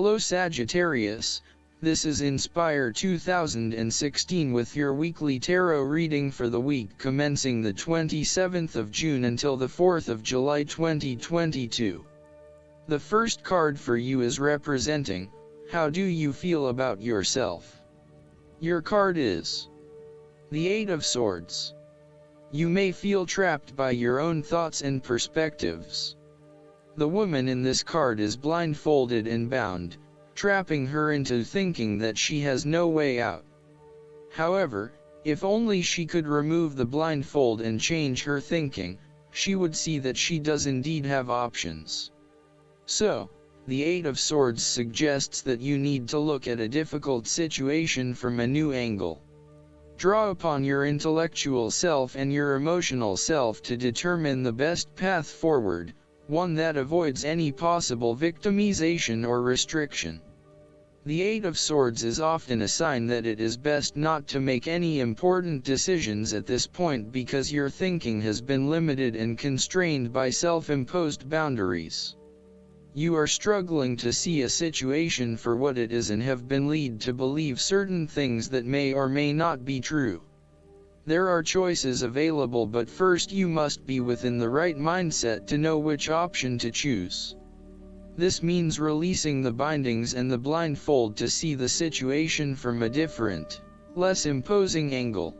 Hello Sagittarius, this is Inspire 2016 with your weekly tarot reading for the week commencing the 27th of June until the 4th of July 2022. The first card for you is representing, how do you feel about yourself? Your card is the Eight of Swords. You may feel trapped by your own thoughts and perspectives. The woman in this card is blindfolded and bound, trapping her into thinking that she has no way out. However, if only she could remove the blindfold and change her thinking, she would see that she does indeed have options. So, the Eight of Swords suggests that you need to look at a difficult situation from a new angle. Draw upon your intellectual self and your emotional self to determine the best path forward, one that avoids any possible victimization or restriction. The Eight of Swords is often a sign that it is best not to make any important decisions at this point because your thinking has been limited and constrained by self-imposed boundaries. You are struggling to see a situation for what it is and have been led to believe certain things that may or may not be true. There are choices available, but first you must be within the right mindset to know which option to choose. This means releasing the bindings and the blindfold to see the situation from a different, less imposing angle.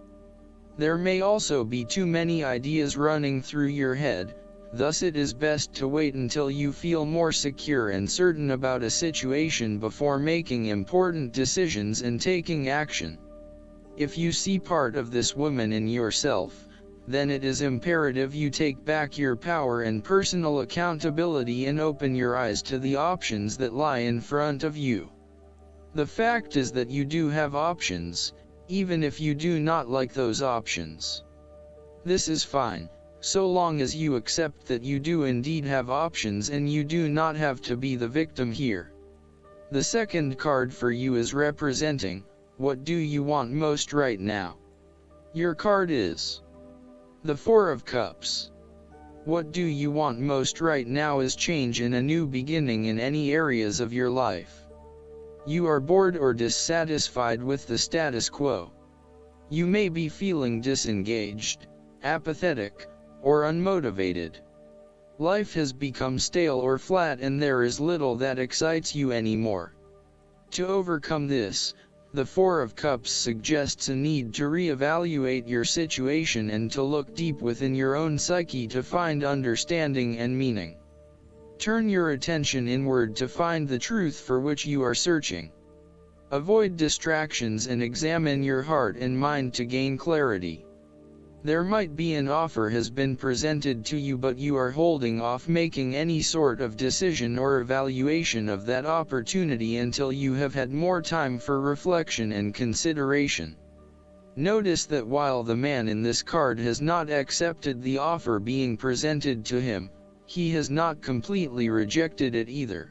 There may also be too many ideas running through your head, thus it is best to wait until you feel more secure and certain about a situation before making important decisions and taking action. If you see part of this woman in yourself, then it is imperative you take back your power and personal accountability and open your eyes to the options that lie in front of you. The fact is that you do have options, even if you do not like those options. This is fine, so long as you accept that you do indeed have options and you do not have to be the victim here. The second card for you is representing, what do you want most right now? Your card is the Four of Cups. What do you want most right now is change and a new beginning in any areas of your life. You are bored or dissatisfied with the status quo. You may be feeling disengaged, apathetic, or unmotivated. Life has become stale or flat and there is little that excites you anymore. To overcome this, the Four of Cups suggests a need to reevaluate your situation and to look deep within your own psyche to find understanding and meaning. Turn your attention inward to find the truth for which you are searching. Avoid distractions and examine your heart and mind to gain clarity. There might be an offer has been presented to you, but you are holding off making any sort of decision or evaluation of that opportunity until you have had more time for reflection and consideration. Notice that while the man in this card has not accepted the offer being presented to him, he has not completely rejected it either.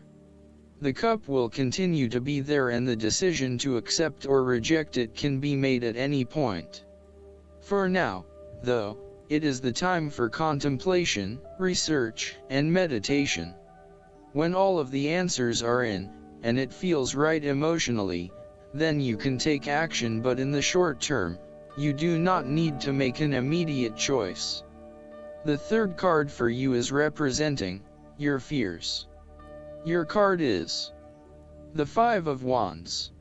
The cup will continue to be there and the decision to accept or reject it can be made at any point. For now, though, it is the time for contemplation, research, and meditation. When all of the answers are in, and it feels right emotionally, then you can take action, but in the short term, you do not need to make an immediate choice. The third card for you is representing your fears. Your card is the Five of Wands.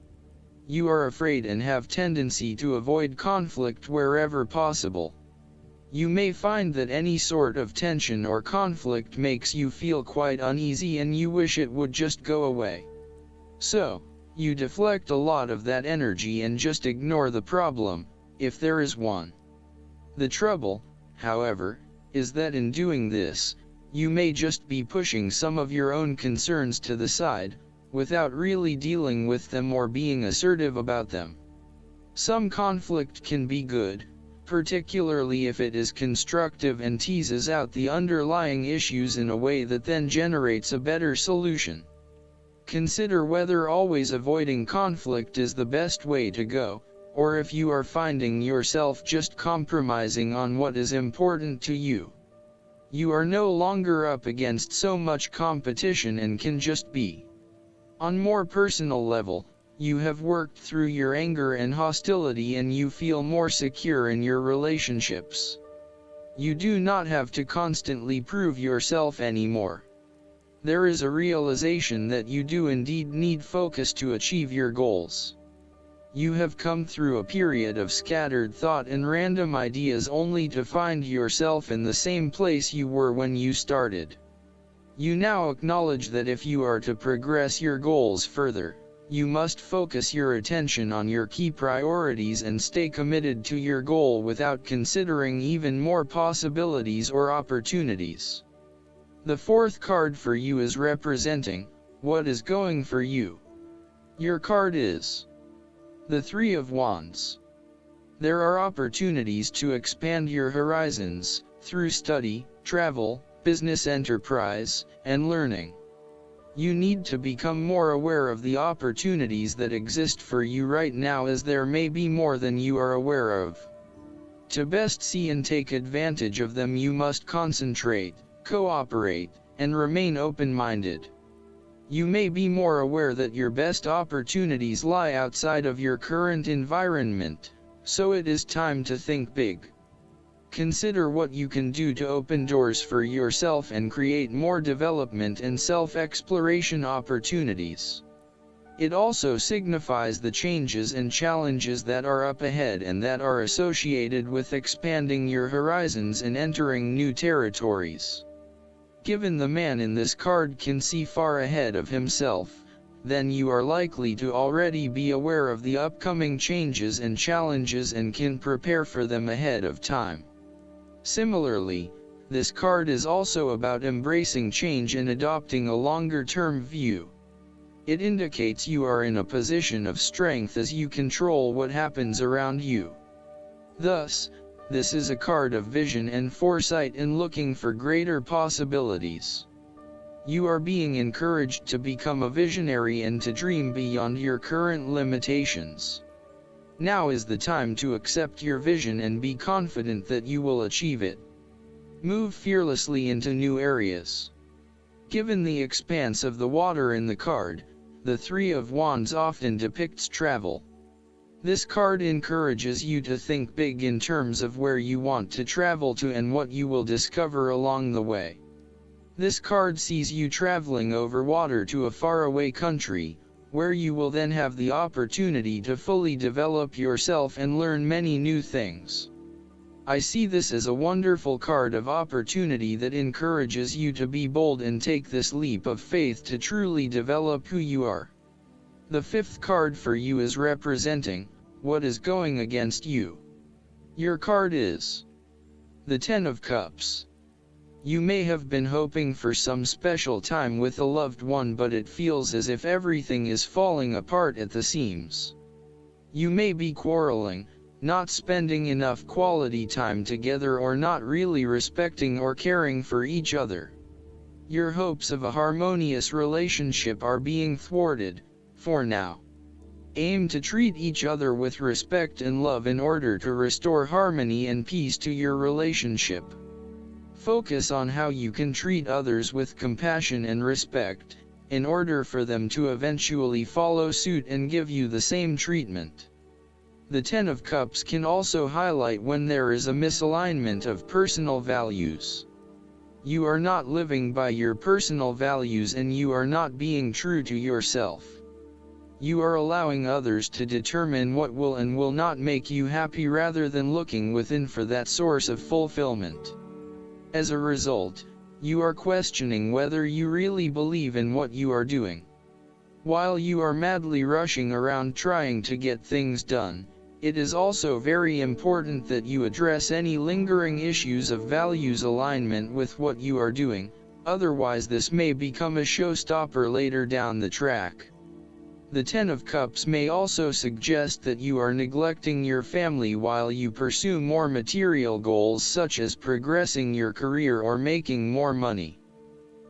You are afraid and have tendency to avoid conflict wherever possible. You may find that any sort of tension or conflict makes you feel quite uneasy and you wish it would just go away. So, you deflect a lot of that energy and just ignore the problem, if there is one. The trouble, however, is that in doing this, you may just be pushing some of your own concerns to the side, without really dealing with them or being assertive about them. Some conflict can be good, particularly if it is constructive and teases out the underlying issues in a way that then generates a better solution. Consider whether always avoiding conflict is the best way to go, or if you are finding yourself just compromising on what is important to you. You are no longer up against so much competition and can just be. On more personal level, you have worked through your anger and hostility and you feel more secure in your relationships. You do not have to constantly prove yourself anymore. There is a realization that you do indeed need focus to achieve your goals. You have come through a period of scattered thought and random ideas only to find yourself in the same place you were when you started. You now acknowledge that if you are to progress your goals further, you must focus your attention on your key priorities and stay committed to your goal without considering even more possibilities or opportunities. The fourth card for you is representing what is going for you. Your card is the Three of Wands. There are opportunities to expand your horizons through study, travel, business enterprise, and learning. You need to become more aware of the opportunities that exist for you right now, as there may be more than you are aware of. To best see and take advantage of them, you must concentrate, cooperate, and remain open-minded. You may be more aware that your best opportunities lie outside of your current environment, so it is time to think big. Consider what you can do to open doors for yourself and create more development and self-exploration opportunities. It also signifies the changes and challenges that are up ahead and that are associated with expanding your horizons and entering new territories. Given the man in this card can see far ahead of himself, then you are likely to already be aware of the upcoming changes and challenges and can prepare for them ahead of time. Similarly, this card is also about embracing change and adopting a longer-term view. It indicates you are in a position of strength as you control what happens around you. Thus, this is a card of vision and foresight and looking for greater possibilities. You are being encouraged to become a visionary and to dream beyond your current limitations. Now is the time to accept your vision and be confident that you will achieve it. Move fearlessly into new areas. Given the expanse of the water in the card, the Three of Wands often depicts travel. This card encourages you to think big in terms of where you want to travel to and what you will discover along the way. This card sees you traveling over water to a faraway country, where you will then have the opportunity to fully develop yourself and learn many new things. I see this as a wonderful card of opportunity that encourages you to be bold and take this leap of faith to truly develop who you are. The fifth card for you is representing what is going against you. Your card is the Ten of Cups. You may have been hoping for some special time with a loved one, but it feels as if everything is falling apart at the seams. You may be quarreling, not spending enough quality time together, or not really respecting or caring for each other. Your hopes of a harmonious relationship are being thwarted, for now. Aim to treat each other with respect and love in order to restore harmony and peace to your relationship. Focus on how you can treat others with compassion and respect, in order for them to eventually follow suit and give you the same treatment. The Ten of Cups can also highlight when there is a misalignment of personal values. You are not living by your personal values and you are not being true to yourself. You are allowing others to determine what will and will not make you happy rather than looking within for that source of fulfillment. As a result, you are questioning whether you really believe in what you are doing. While you are madly rushing around trying to get things done, it is also very important that you address any lingering issues of values alignment with what you are doing, otherwise this may become a showstopper later down the track. The Ten of Cups may also suggest that you are neglecting your family while you pursue more material goals such as progressing your career or making more money.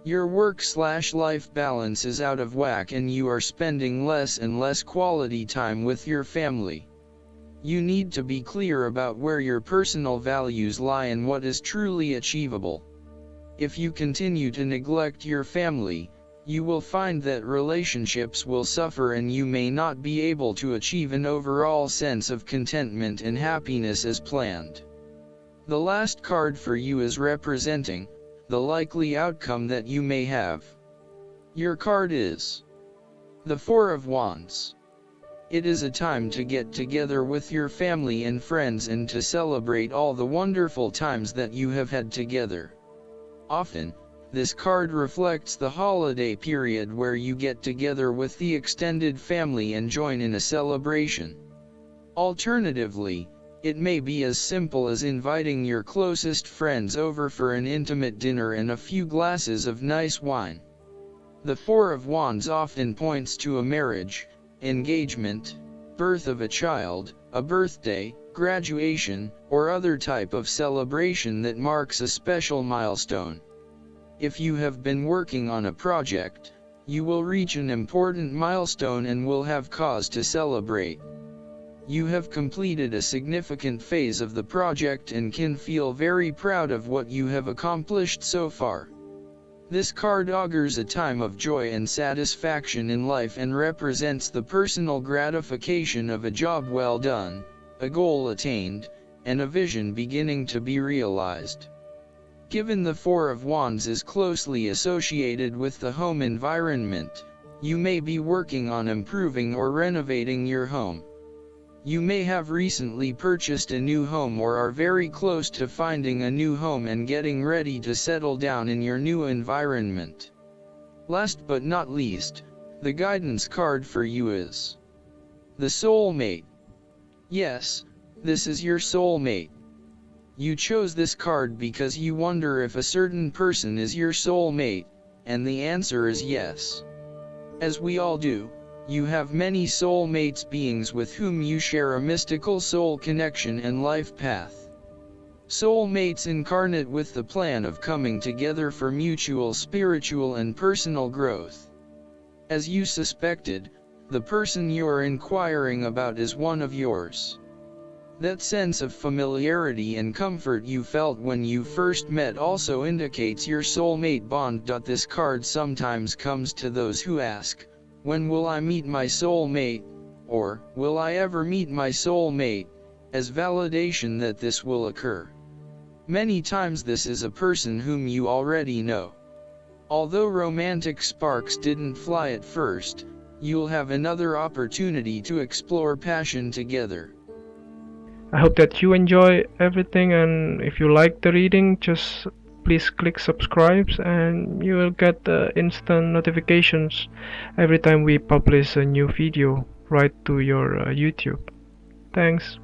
Your work/life balance is out of whack and you are spending less and less quality time with your family. You need to be clear about where your personal values lie and what is truly achievable. If you continue to neglect your family, You will find that relationships will suffer and you may not be able to achieve an overall sense of contentment and happiness as planned. The last card for you is representing the likely outcome that you may have. Your card is the Four of Wands. It is a time to get together with your family and friends and to celebrate all the wonderful times that you have had together. Often, this card reflects the holiday period where you get together with the extended family and join in a celebration. Alternatively, it may be as simple as inviting your closest friends over for an intimate dinner and a few glasses of nice wine. The Four of Wands often points to a marriage, engagement, birth of a child, a birthday, graduation, or other type of celebration that marks a special milestone. If you have been working on a project, you will reach an important milestone and will have cause to celebrate. You have completed a significant phase of the project and can feel very proud of what you have accomplished so far. This card augurs a time of joy and satisfaction in life and represents the personal gratification of a job well done, a goal attained, and a vision beginning to be realized. Given the Four of Wands is closely associated with the home environment, you may be working on improving or renovating your home. You may have recently purchased a new home or are very close to finding a new home and getting ready to settle down in your new environment. Last but not least, the guidance card for you is the Soulmate. Yes, this is your soulmate. You chose this card because you wonder if a certain person is your soulmate, and the answer is yes. As we all do, you have many soulmates, beings with whom you share a mystical soul connection and life path. Soulmates incarnate with the plan of coming together for mutual spiritual and personal growth. As you suspected, the person you are inquiring about is one of yours. That sense of familiarity and comfort you felt when you first met also indicates your soulmate bond. This card sometimes comes to those who ask, "When will I meet my soulmate?" or "Will I ever meet my soulmate?" as validation that this will occur. Many times this is a person whom you already know. Although romantic sparks didn't fly at first, you'll have another opportunity to explore passion together. I hope that you enjoy everything, and if you like the reading, just please click subscribe and you will get instant notifications every time we publish a new video right to your YouTube. Thanks.